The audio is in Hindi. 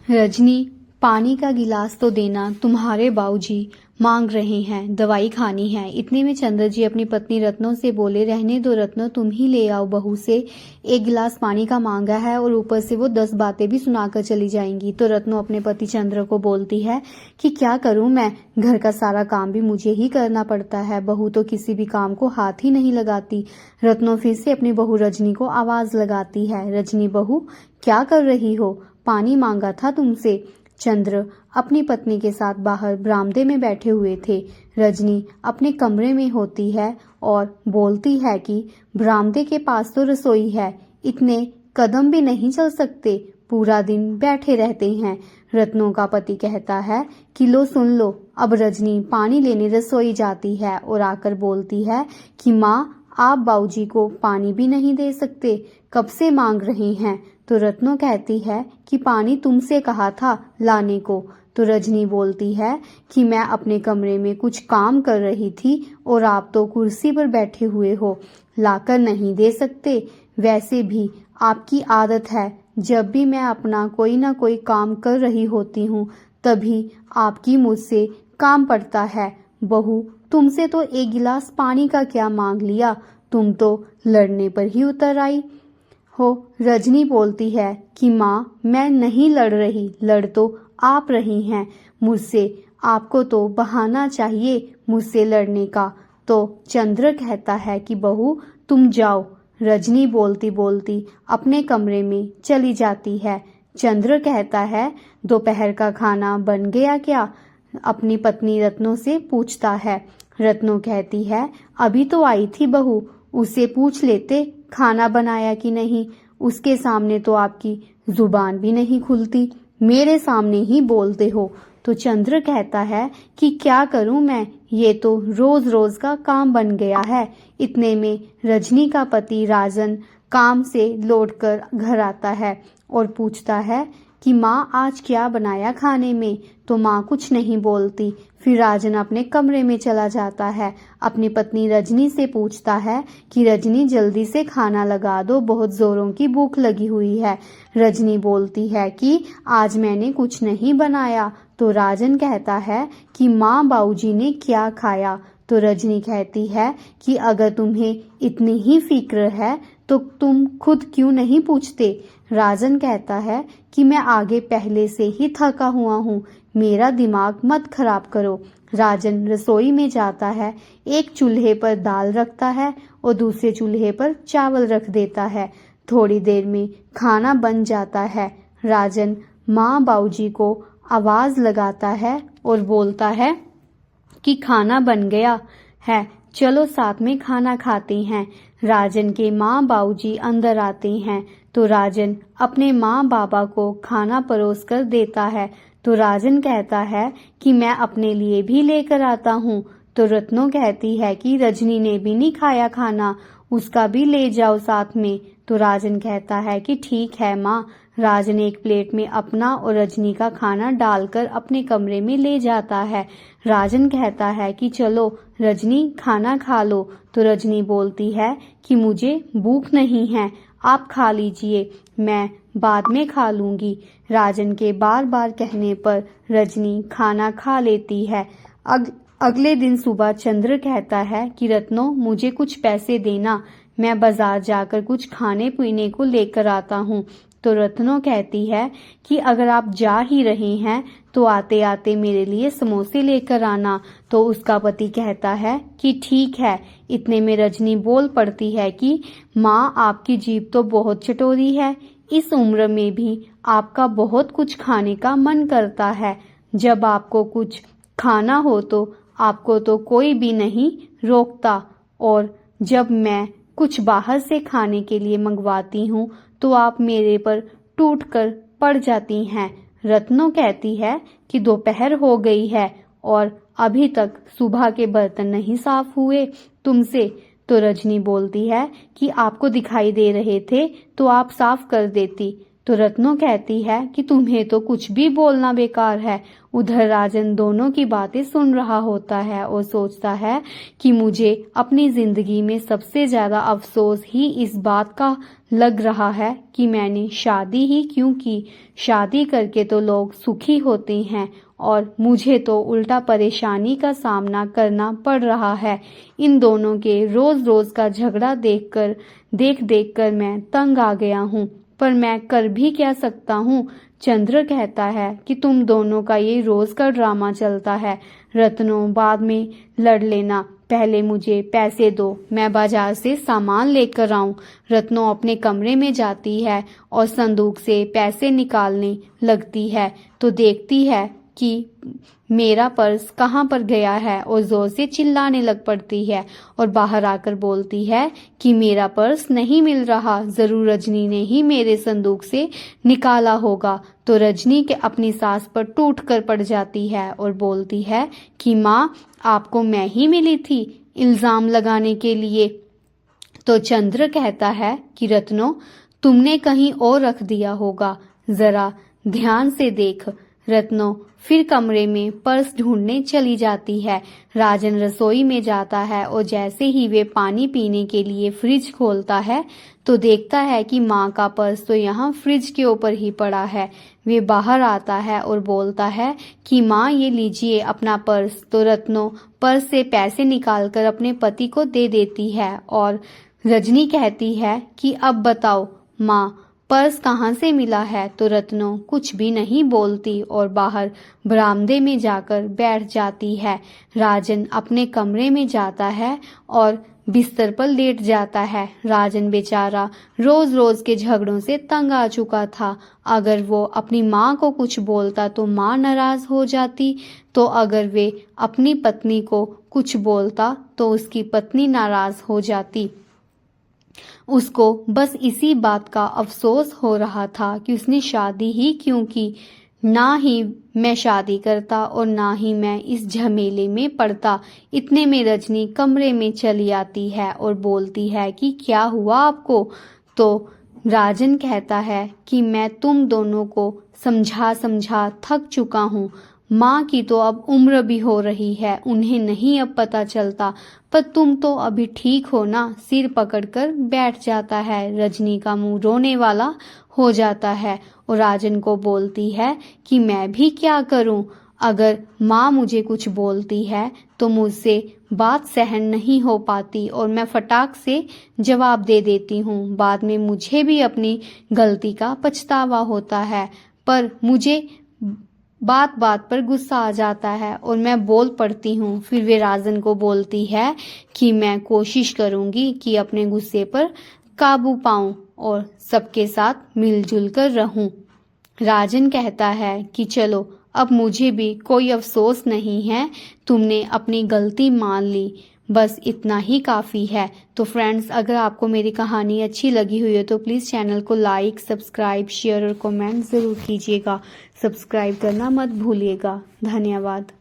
रजनी, पानी का गिलास तो देना, तुम्हारे बाबूजी मांग रहे हैं, दवाई खानी है। इतने में चंद्र जी अपनी पत्नी रत्नों से बोले, रहने दो रत्नों, तुम ही ले आओ, बहू से एक गिलास पानी का मांगा है और ऊपर से वो 10 बातें भी सुनाकर चली जाएंगी। तो रत्नों अपने पति चंद्र को बोलती है कि क्या करूं मैं, घर का सारा काम भी मुझे ही करना पड़ता है, बहू तो किसी भी काम को हाथ ही नहीं लगाती। रत्नों फिर से अपनी बहू रजनी को आवाज लगाती है, रजनी बहू क्या कर रही हो, पानी मांगा था तुमसे। चंद्र अपनी पत्नी के साथ बाहर बरामदे में बैठे हुए थे। रजनी अपने कमरे में होती है और बोलती है कि बरामदे के पास तो रसोई है, इतने कदम भी नहीं चल सकते, पूरा दिन बैठे रहते हैं। रत्नों का पति कहता है कि लो सुन लो। अब रजनी पानी लेने रसोई जाती है और आकर बोलती है कि माँ, आप बाबूजी को पानी भी नहीं दे सकते, कब से मांग रहे हैं। तो रत्नों कहती है कि पानी तुमसे कहा था लाने को। तो रजनी बोलती है कि मैं अपने कमरे में कुछ काम कर रही थी और आप तो कुर्सी पर बैठे हुए हो, लाकर नहीं दे सकते। वैसे भी आपकी आदत है, जब भी मैं अपना कोई ना कोई काम कर रही होती हूँ तभी आपकी मुझसे काम पड़ता है। बहू, तुमसे तो एक गिलास पानी का क्या मांग लिया, तुम तो लड़ने पर ही उतर आई हो। रजनी बोलती है कि माँ, मैं नहीं लड़ रही, लड़ तो आप रही हैं मुझसे, आपको तो बहाना चाहिए मुझसे लड़ने का। तो चंद्र कहता है कि बहू तुम जाओ। रजनी बोलती बोलती अपने कमरे में चली जाती है। चंद्र कहता है, दोपहर का खाना बन गया क्या, अपनी पत्नी रत्नों से पूछता है। रत्नों कहती है, अभी तो आई थी बहू, उसे पूछ लेते खाना बनाया कि नहीं, उसके सामने तो आपकी जुबान भी नहीं खुलती, मेरे सामने ही बोलते हो। तो चंद्र कहता है कि क्या करूं मैं, ये तो रोज रोज का काम बन गया है। इतने में रजनी का पति राजन काम से लौटकर घर आता है और पूछता है कि माँ, आज क्या बनाया खाने में। तो माँ कुछ नहीं बोलती। फिर राजन अपने कमरे में चला जाता है, अपनी पत्नी रजनी से पूछता है कि रजनी जल्दी से खाना लगा दो, बहुत जोरों की भूख लगी हुई है। रजनी बोलती है कि आज मैंने कुछ नहीं बनाया। तो राजन कहता है कि माँ, बाबूजी ने क्या खाया। तो रजनी कहती है कि अगर तुम्हें इतनी ही फिक्र है तो तुम खुद क्यों नहीं पूछते। राजन कहता है कि मैं आगे पहले से ही थका हुआ हूँ, मेरा दिमाग मत खराब करो। राजन रसोई में जाता है, एक चूल्हे पर दाल रखता है और दूसरे चूल्हे पर चावल रख देता है। थोड़ी देर में खाना बन जाता है। राजन माँ बाबूजी को आवाज लगाता है और बोलता है कि खाना बन गया है, चलो साथ में खाना खाते हैं। राजन के माँ बाबूजी अंदर आते हैं तो राजन अपने माँ बाबा को खाना परोस कर देता है। तो राजन कहता है कि मैं अपने लिए भी लेकर आता हूँ। तो रत्नों कहती है कि रजनी ने भी नहीं खाया खाना, उसका भी ले जाओ साथ में। तो राजन कहता है कि ठीक है माँ। राजन एक प्लेट में अपना और रजनी का खाना डालकर अपने कमरे में ले जाता है। राजन कहता है कि चलो रजनी खाना खा लो। तो रजनी बोलती है कि मुझे भूख नहीं है, आप खा लीजिए, मैं बाद में खा लूंगी। राजन के बार बार कहने पर रजनी खाना खा लेती है। अगले दिन सुबह चंद्र कहता है कि रत्नो, मुझे कुछ पैसे देना, मैं बाजार जाकर कुछ खाने पीने को लेकर आता हूँ। तो रत्नो कहती है कि अगर आप जा ही रहे हैं तो आते आते मेरे लिए समोसे लेकर आना। तो उसका पति कहता है कि ठीक है। इतने में रजनी बोल पड़ती है कि माँ, आपकी जीभ तो बहुत चटोरी है, इस उम्र में भी आपका बहुत कुछ खाने का मन करता है, जब आपको कुछ खाना हो तो आपको तो कोई भी नहीं रोकता, और जब मैं कुछ बाहर से खाने के लिए मंगवाती हूँ तो आप मेरे पर टूट कर पड़ जाती हैं। रत्नो कहती है कि दोपहर हो गई है और अभी तक सुबह के बर्तन नहीं साफ हुए तुमसे। तो रजनी बोलती है कि आपको दिखाई दे रहे थे तो आप साफ कर देती। तो रत्नो कहती है कि तुम्हें तो कुछ भी बोलना बेकार है। उधर राजन दोनों की बातें सुन रहा होता है और सोचता है कि मुझे अपनी जिंदगी में सबसे ज्यादा अफसोस ही इस बात का लग रहा है कि मैंने शादी ही क्यों की। शादी करके तो लोग सुखी होते हैं और मुझे तो उल्टा परेशानी का सामना करना पड़ रहा है। इन दोनों के रोज रोज का झगड़ा देख कर मैं तंग आ गया हूँ, पर मैं कर भी क्या सकता हूँ। चंद्र कहता है कि तुम दोनों का ये रोज का ड्रामा चलता है। रत्नो, बाद में लड़ लेना, पहले मुझे पैसे दो, मैं बाजार से सामान लेकर आऊं। रत्नो अपने कमरे में जाती है और संदूक से पैसे निकालने लगती है तो देखती है कि मेरा पर्स कहाँ पर गया है और जोर से चिल्लाने लग पड़ती है और बाहर आकर बोलती है कि मेरा पर्स नहीं मिल रहा, जरूर रजनी ने ही मेरे संदूक से निकाला होगा। तो रजनी के अपनी सास पर टूट कर पड़ जाती है और बोलती है कि माँ, आपको मैं ही मिली थी इल्जाम लगाने के लिए। तो चंद्र कहता है कि रत्नो, तुमने कहीं और रख दिया होगा, जरा ध्यान से देख। रत्नो फिर कमरे में पर्स ढूंढने चली जाती है। राजन रसोई में जाता है और जैसे ही वे पानी पीने के लिए फ्रिज खोलता है तो देखता है कि माँ का पर्स तो यहाँ फ्रिज के ऊपर ही पड़ा है। वे बाहर आता है और बोलता है कि माँ, ये लीजिए अपना पर्स। तो रत्नो पर्स से पैसे निकालकर अपने पति को दे देती है और रजनी कहती है कि अब बताओ माँ, पर्स कहाँ से मिला है। तो रत्नो कुछ भी नहीं बोलती और बाहर बरामदे में जाकर बैठ जाती है। राजन अपने कमरे में जाता है और बिस्तर पर लेट जाता है। राजन बेचारा रोज रोज के झगड़ों से तंग आ चुका था। अगर वो अपनी माँ को कुछ बोलता तो माँ नाराज हो जाती, तो अगर वे अपनी पत्नी को कुछ बोलता तो उसकी पत्नी नाराज हो जाती। उसको बस इसी बात का अफसोस हो रहा था कि उसने शादी ही क्यों की। ना ही मैं शादी करता और ना ही मैं इस झमेले में पड़ता। इतने में रजनी कमरे में चली आती है और बोलती है कि क्या हुआ आपको। तो राजन कहता है कि मैं तुम दोनों को समझा थक चुका हूँ। माँ की तो अब उम्र भी हो रही है, उन्हें नहीं अब पता चलता, पर तुम तो अभी ठीक हो ना। सिर पकड़कर बैठ जाता है। रजनी का मुंह रोने वाला हो जाता है और राजन को बोलती है कि मैं भी क्या करूं। अगर माँ मुझे कुछ बोलती है तो मुझसे बात सहन नहीं हो पाती और मैं फटाक से जवाब दे देती हूँ। बाद में मुझे भी अपनी गलती का पछतावा होता है, पर मुझे बात बात पर गुस्सा आ जाता है और मैं बोल पड़ती हूँ। फिर वे राजन को बोलती है कि मैं कोशिश करूँगी कि अपने गुस्से पर काबू पाऊँ और सबके साथ मिलजुल कर रहूँ। राजन कहता है कि चलो, अब मुझे भी कोई अफसोस नहीं है, तुमने अपनी गलती मान ली, बस इतना ही काफ़ी है। तो फ्रेंड्स, अगर आपको मेरी कहानी अच्छी लगी हुई है तो प्लीज़ चैनल को लाइक, सब्सक्राइब, शेयर और कमेंट ज़रूर कीजिएगा। सब्सक्राइब करना मत भूलिएगा। धन्यवाद।